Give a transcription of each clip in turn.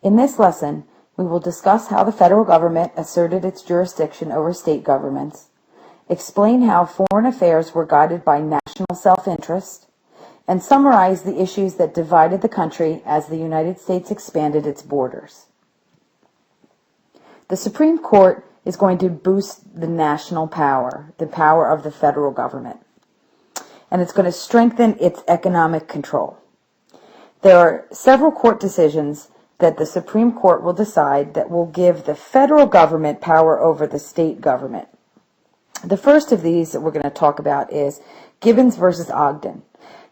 In this lesson, we will discuss how the federal government asserted its jurisdiction over state governments, explain how foreign affairs were guided by national self-interest, and summarize the issues that divided the country as the United States expanded its borders. The Supreme Court is going to boost the national power, the power of the federal government, and it's going to strengthen its economic control. There are several court decisions that the Supreme Court will decide that will give the federal government power over the state government. The first of these that we're going to talk about is Gibbons versus Ogden.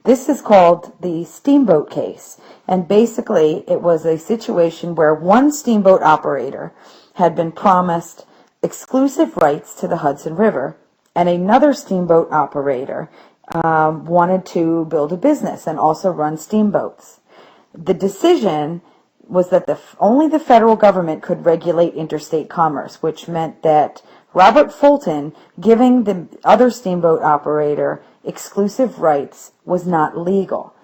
This is called the steamboat case, and basically it was a situation where one steamboat operator had been promised exclusive rights to the Hudson River, and another steamboat operator wanted to build a business and also run steamboats. The decision was that only the federal government could regulate interstate commerce, which meant that Robert Fulton giving the other steamboat operator exclusive rights was not legal.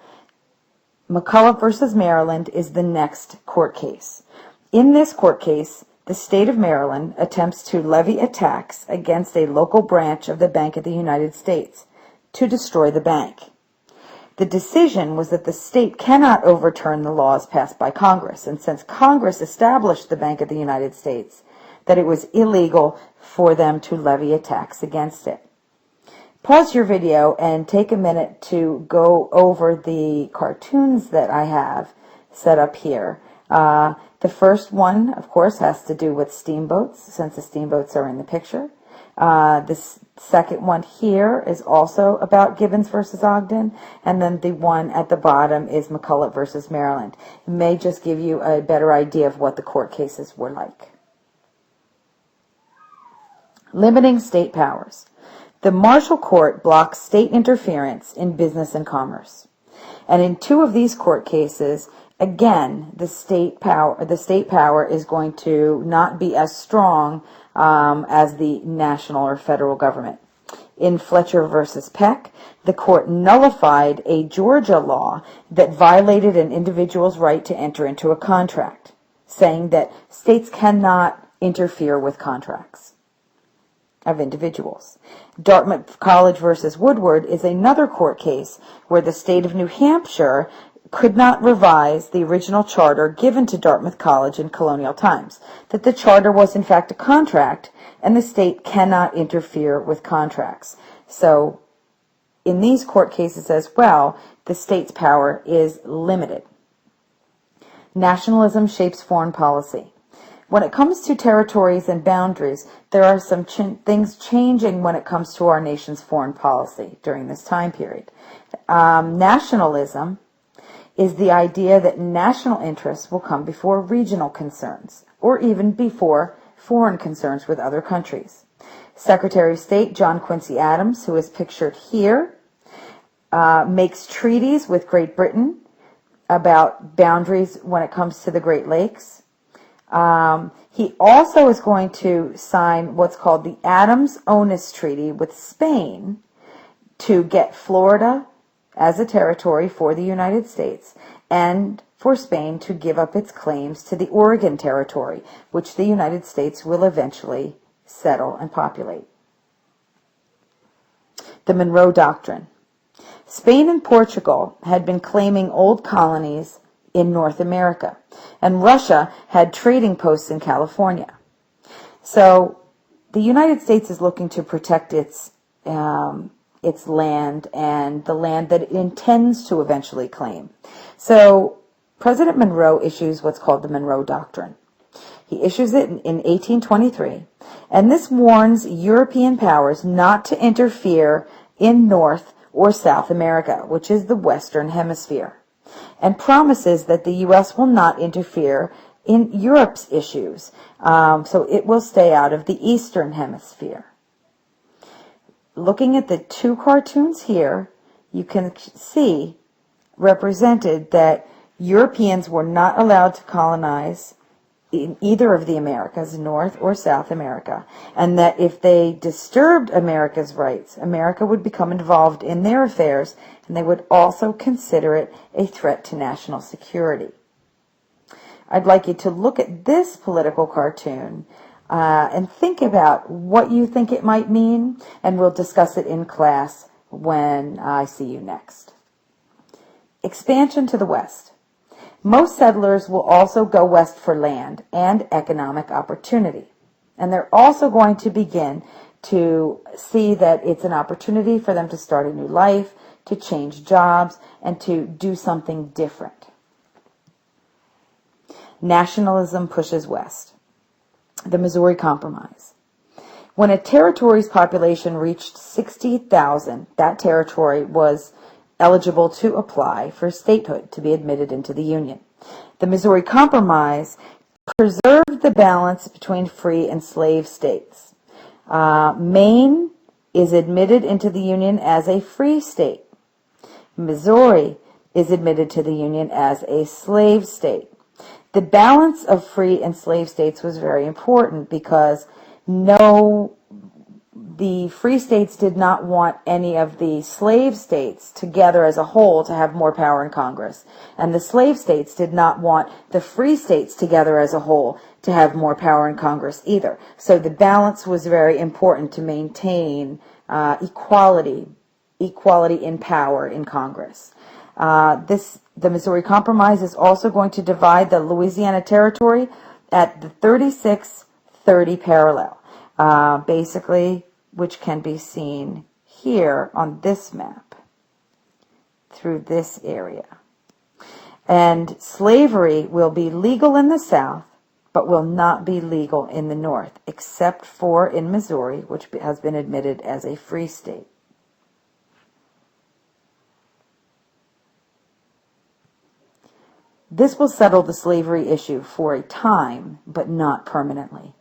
McCulloch versus Maryland is the next court case. In this court case, the state of Maryland attempts to levy a tax against a local branch of the Bank of the United States to destroy the bank. The decision was that the state cannot overturn the laws passed by Congress, and since Congress established the Bank of the United States, that it was illegal for them to levy a tax against it. Pause your video and take a minute to go over the cartoons that I have set up here. The first one, of course, has to do with steamboats, since the steamboats are in the picture. This second one here is also about Gibbons versus Ogden, and then the one at the bottom is McCulloch versus Maryland. It may just give you a better idea of what the court cases were like. Limiting state powers. The Marshall Court blocks state interference in business and commerce. And in two of these court cases, again, the state power is going to not be as strong as the national or federal government. In Fletcher versus Peck, the court nullified a Georgia law that violated an individual's right to enter into a contract, saying that states cannot interfere with contracts of individuals. Dartmouth College versus Woodward is another court case where the state of New Hampshire could not revise the original charter given to Dartmouth College in colonial times, that the charter was in fact a contract and the state cannot interfere with contracts. So in these court cases as well, the state's power is limited. Nationalism shapes foreign policy. When it comes to territories and boundaries, there are some things changing when it comes to our nation's foreign policy during this time period. Nationalism is the idea that national interests will come before regional concerns, or even before foreign concerns with other countries. Secretary of State John Quincy Adams, who is pictured here, makes treaties with Great Britain about boundaries when it comes to the Great Lakes. He also is going to sign what's called the Adams-Onis Treaty with Spain to get Florida as a territory for the United States, and for Spain to give up its claims to the Oregon Territory, which the United States will eventually settle and populate. The Monroe Doctrine. Spain and Portugal had been claiming old colonies in North America, and Russia had trading posts in California. So the United States is looking to protect its land and the land that it intends to eventually claim. So President Monroe issues what's called the Monroe Doctrine. He issues it in 1823, and this warns European powers not to interfere in North or South America, which is the Western Hemisphere, and promises that the U.S. will not interfere in Europe's issues, so it will stay out of the Eastern Hemisphere. Looking at the two cartoons here, you can see represented that Europeans were not allowed to colonize in either of the Americas, North or South America, and that if they disturbed America's rights, America would become involved in their affairs, and they would also consider it a threat to national security. I'd like you to look at this political cartoon and think about what you think it might mean, and we'll discuss it in class when I see you next. Expansion to the west. Most settlers will also go west for land and economic opportunity. And they're also going to begin to see that it's an opportunity for them to start a new life, to change jobs, and to do something different. Nationalism pushes west. The Missouri Compromise. When a territory's population reached 60,000, that territory was eligible to apply for statehood to be admitted into the Union. The Missouri Compromise preserved the balance between free and slave states. Maine is admitted into the Union as a free state. Missouri is admitted to the Union as a slave state. The balance of free and slave states was very important because the free states did not want any of the slave states together as a whole to have more power in Congress. And the slave states did not want the free states together as a whole to have more power in Congress either. So the balance was very important to maintain equality in power in Congress. The Missouri Compromise is also going to divide the Louisiana Territory at the 36-30 parallel, basically, which can be seen here on this map through this area. And slavery will be legal in the South, but will not be legal in the North, except for in Missouri, which has been admitted as a free state. This will settle the slavery issue for a time, but not permanently.